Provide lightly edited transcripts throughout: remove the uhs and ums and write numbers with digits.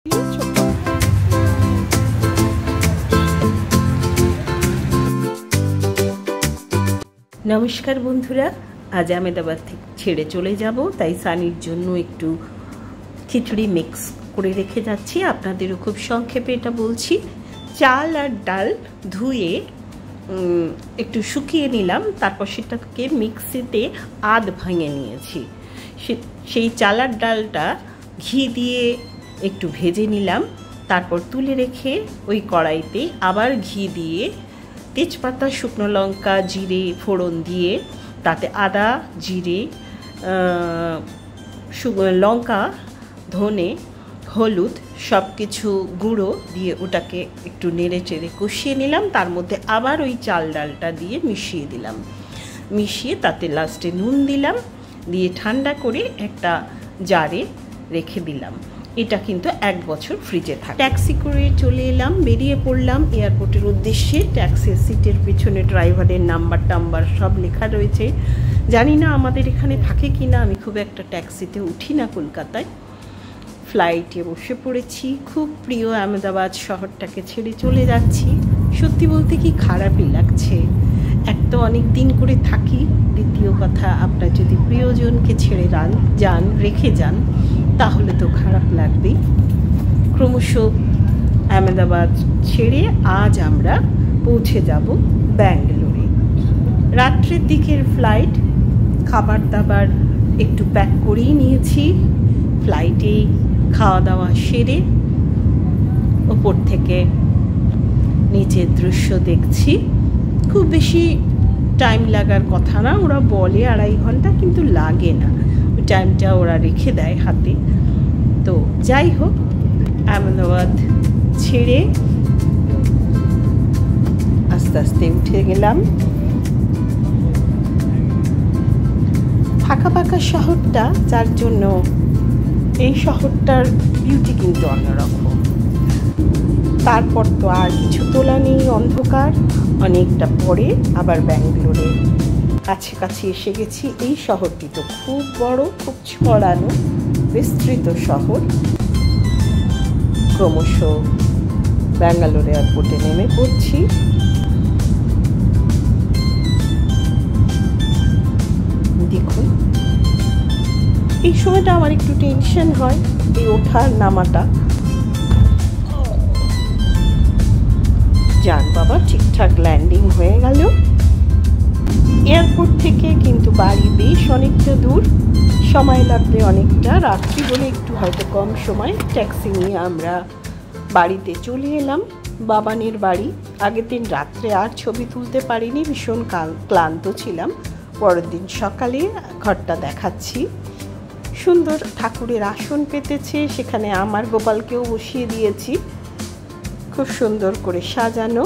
নমস্কার বন্ধুরা, আজ আহমেদাবাদ থেকে ছেড়ে চলে যাব, তাই সানির জন্য একটু খিচুড়ি মিক্স করে রেখে যাচ্ছি। আপনাদেরও খুব সংক্ষেপে এটা বলছি। চাল আর ডাল ধুয়ে একটু শুকিয়ে নিলাম, তারপর সেটাকে মিক্সিতে আধ ভেঙে নিয়েছি। সেই চাল আর ডালটা ঘি দিয়ে একটু ভেজে নিলাম, তারপর তুলে রেখে ওই কড়াইতে আবার ঘি দিয়ে তেজপাতা, শুকনো লঙ্কা, জিরে ফোড়ন দিয়ে তাতে আদা, জিরে, লঙ্কা, ধনে, হলুদ সব কিছু গুঁড়ো দিয়ে ওটাকে একটু নেড়ে চেড়ে কষিয়ে নিলাম। তার মধ্যে আবার ওই চাল ডালটা দিয়ে মিশিয়ে দিলাম, মিশিয়ে তাতে লাস্টে নুন দিলাম, দিয়ে ঠান্ডা করে একটা জারে রেখে দিলাম। এটা কিন্তু 1 বছর ফ্রিজে থাকে। ট্যাক্সি করে চলে এলাম, বেরিয়ে পড়লাম এয়ারপোর্টের উদ্দেশ্যে। ট্যাক্সির সিটের পিছনে ড্রাইভারের নাম্বার সব লেখা রয়েছে। জানি না আমাদের এখানে থাকে কি না, আমি খুব একটা ট্যাক্সিতে উঠি না কলকাতায়। ফ্লাইটে বসে পড়েছি। খুব প্রিয় আহমেদাবাদ শহরটাকে ছেড়ে চলে যাচ্ছি। সত্যি বলতে কি খারাপই লাগছে। এক তো অনেক দিন করে থাকি, দ্বিতীয় কথা আপনার যদি প্রিয়জনকে ছেড়ে রেখে যান তাহলে তো খারাপ লাগবেই। ক্রমশ আহমেদাবাদ ছেড়ে আজ আমরা পৌঁছে যাব ব্যাঙ্গালোরে। রাত্রের দিকের ফ্লাইট, খাবার দাবার একটু প্যাক করেই নিয়েছি। ফ্লাইটে খাওয়া দাওয়া সেরে ওপর থেকে নিচের দৃশ্য দেখছি। খুব বেশি টাইম লাগার কথা না, ওরা বলে 2.5 ঘন্টা, কিন্তু লাগে না, ওই টাইমটা ওরা রেখে দেয় হাতে। তো যাই হোক, আহমেদাবাদ ছেড়ে আস্তে আস্তে উঠে গেলাম। ফাঁকা ফাঁকা শহরটা, যার জন্য এই শহরটার বিউটি কিন্তু অন্যরকম। তারপর তো আর কিছু তোলা নেই, অন্ধকার। অনেকটা পরে আবার ব্যাঙ্গালোরে কাছাকাছি এসে গেছি। এই শহরটি তো খুব বড়, খুব ছড়ানো, বিস্তৃত শহর। ক্রমশ ব্যাঙ্গালোরে এয়ারপোর্টে নেমে পড়ছি। দেখুন, এই সময়টা আমার একটু টেনশন হয়, এই ওঠার নামাটা। যান বাবা, ঠিকঠাক ল্যান্ডিং হয়ে গেল। এয়ারপোর্ট থেকে কিন্তু বাড়ি বেশ অনেকটা দূর, সময় লাগবে অনেকটা। রাত্রি বলে একটু হয়তো কম সময়। ট্যাক্সি নিয়ে আমরা বাড়িতে চলে এলাম, বাবানের বাড়ি। আগের দিন রাত্রে আর ছবি তুলতে পারিনি, ভীষণ ক্লান্ত ছিলাম। পরের দিন সকালে ঘরটা দেখাচ্ছি। সুন্দর ঠাকুরের আসন পেতেছে, সেখানে আমার গোপালকেও বসিয়ে দিয়েছি, খুব সুন্দর করে সাজানো।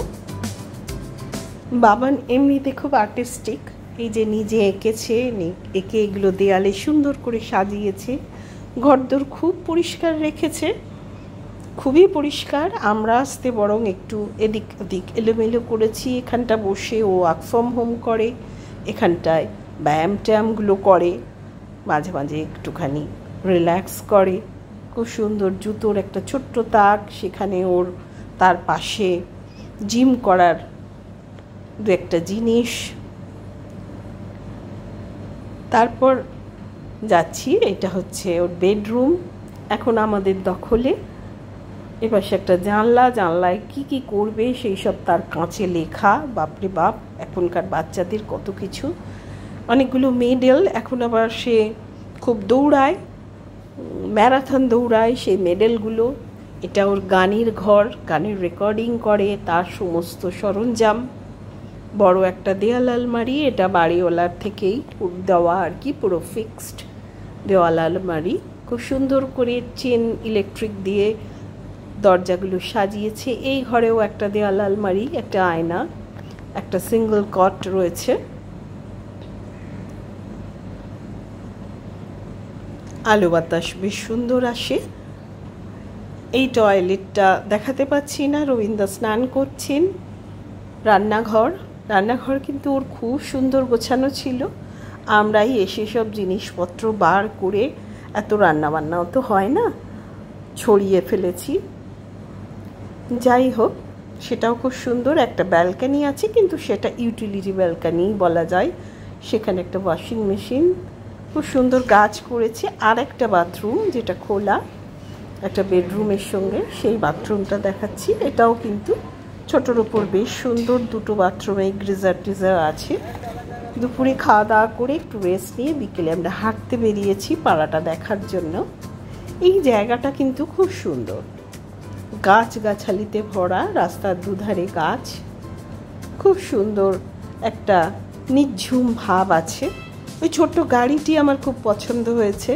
বাবান এমনিতে খুব আর্টিস্টিক, এই যে নিজে এঁকেছে, এঁকে এগুলো দেয়ালে সুন্দর করে সাজিয়েছে। ঘরদোর খুব পরিষ্কার রেখেছে, খুবই পরিষ্কার। আমরা আসতে বরং একটু এদিক ওদিক এলোমেলো করেছি। এখানটা বসে ও ওয়ার্ক ফ্রম হোম করে, এখানটায় ব্যায়াম ট্যায়ামগুলো করে, মাঝে মাঝে একটুখানি রিল্যাক্স করে। খুব সুন্দর জুতোর একটা ছোট্ট তাক, সেখানে ওর তার পাশে জিম করার 2-1টা জিনিস। তারপর যাচ্ছি, এটা হচ্ছে ওর বেডরুম, এখন আমাদের দখলে। এপাশে একটা জানলায় কি করবে সেই সব তার কাঁচে লেখা। বাপরে বাপ, এখনকার বাচ্চাদের কত কিছু। অনেকগুলো মেডেল। এখন আবার সে খুব দৌড়ায়, ম্যারাথন দৌড়ায়, সেই মেডেলগুলো। এটা ওর গানের ঘর, গানের রেকর্ডিং করে, তার সমস্ত সরঞ্জাম। বড় একটা দেওয়াল আলমারি, এটা বাড়িওয়ালার থেকেই দেওয়া আর কি, পুরো ফিক্সড দেওয়াল আলমারি। খুব সুন্দর করে চেন ইলেকট্রিক দিয়ে দরজাগুলো সাজিয়েছে। এই ঘরেও একটা দেওয়াল আলমারি, একটা আয়না, একটা সিঙ্গল কট রয়েছে। আলো বাতাস বেশ সুন্দর আসে। এই টয়লেটটা দেখাতে পাচ্ছি না, রবীন্দ্র স্নান করছেন। রান্নাঘর কিন্তু ওর খুব সুন্দর গোছানো ছিল। আমরাই এসে সব জিনিসপত্র বার করে, এত রান্নাবান্নাও তো হয় না, ছড়িয়ে ফেলেছি। যাই হোক, সেটাও খুব সুন্দর। একটা ব্যালকানি আছে, কিন্তু সেটা ইউটিলিটি ব্যালকানি বলা যায়। সেখানে একটা ওয়াশিং মেশিন, খুব সুন্দর গাছ করেছে। আর একটা বাথরুম যেটা খোলা, একটা বেডরুমের সঙ্গে, সেই বাথরুমটা দেখাচ্ছি। এটাও কিন্তু ছোটোর ওপর বেশ সুন্দর, দুটো বাথরুমে গিজার টিজার আছে। দুপুরে খাওয়া দাওয়া করে একটু রেস্ট নিয়ে বিকেলে আমরা হাঁটতে বেরিয়েছি পাড়াটা দেখার জন্য। এই জায়গাটা কিন্তু খুব সুন্দর, গাছগাছালিতে ভরা, রাস্তার দুধারে গাছ, খুব সুন্দর একটা নিঝুম ভাব আছে। ওই ছোট্ট গাড়িটি আমার খুব পছন্দ হয়েছে।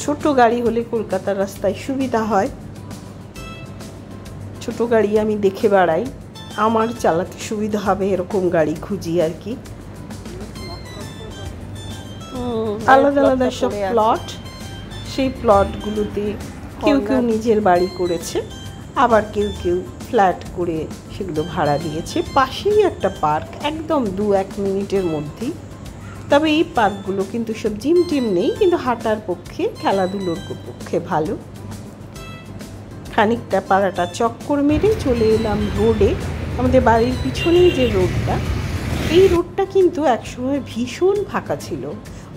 ছোট গাড়ি হলে কলকাতার রাস্তায় সুবিধা হয়। ছোট গাড়ি আমি দেখে বেড়াই, আমার চালাতে সুবিধা হবে এরকম গাড়ি খুঁজি আর কি। আলাদা আলাদা সব প্লট, সেই প্লটগুলোতে কেউ কেউ নিজের বাড়ি করেছে, আবার কেউ কেউ ফ্ল্যাট করে সেগুলো ভাড়া দিয়েছে। পাশেই একটা পার্ক, একদম 2-1 মিনিটের মধ্যেই। তবে এই পার্কগুলো কিন্তু সব জিম টিম নেই, কিন্তু হাঁটার পক্ষে, খেলাধুলোর পক্ষে ভালো। খানিকটা পাড়াটা চক্কর মেরে চলে এলাম রোডে। আমাদের বাড়ির পিছনেই যে রোডটা, এই রোডটা কিন্তু একসময় ভীষণ ফাঁকা ছিল।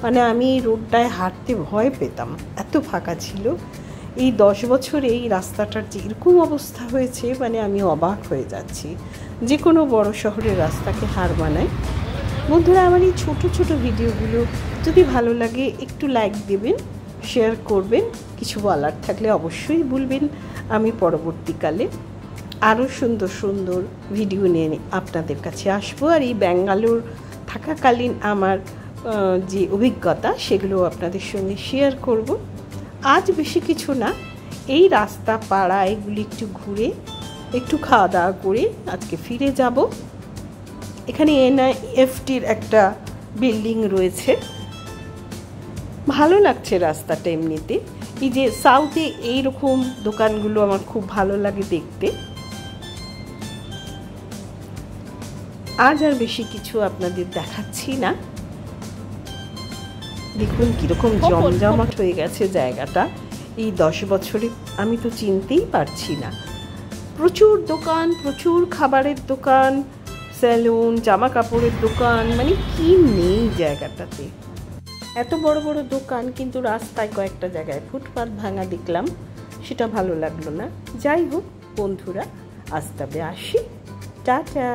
মানে আমি এই রোডটায় হাঁটতে ভয় পেতাম, এত ফাঁকা ছিল। এই 10 বছরে এই রাস্তাটার যে এরকম অবস্থা হয়েছে, মানে আমি অবাক হয়ে যাচ্ছি। যে কোনো বড় শহরের রাস্তাকে হার মানায়। বন্ধুরা, আমার এই ছোটো ছোটো ভিডিওগুলো যদি ভালো লাগে একটু লাইক দেবেন, শেয়ার করবেন। কিছু বলার থাকলে অবশ্যই বলবেন। আমি পরবর্তীকালে আরও সুন্দর সুন্দর ভিডিও নিয়ে আপনাদের কাছে আসবো। আর এই ব্যাঙ্গালোর থাকাকালীন আমার যে অভিজ্ঞতা, সেগুলো আপনাদের সঙ্গে শেয়ার করব। আজ বেশি কিছু না, এই রাস্তা পাড়া এগুলি একটু ঘুরে, একটু খাওয়া দাওয়া করে আজকে ফিরে যাব। এখানে NIFTর একটা বিল্ডিং রয়েছে, ভালো লাগছে রাস্তাটা এমনিতে। এই যে সাউথে এইরকম দোকানগুলো আমার খুব ভালো লাগে দেখতে। আজ আর বেশি কিছু আপনাদের দেখাচ্ছি না। দেখুন কীরকম জমজমাট হয়ে গেছে জায়গাটা। এই 10 বছরে আমি তো চিনতেই পারছি না। প্রচুর দোকান, প্রচুর খাবারের দোকান, সেলুন, জামা কাপড়ের দোকান, মানে কি নেই জায়গাটাতে। এত বড় বড় দোকান, কিন্তু রাস্তায় কয়েকটা জায়গায় ফুটপাত ভাঙা দেখলাম, সেটা ভালো লাগলো না। যাই হোক বন্ধুরা, আজ তবে আসি, টাটা।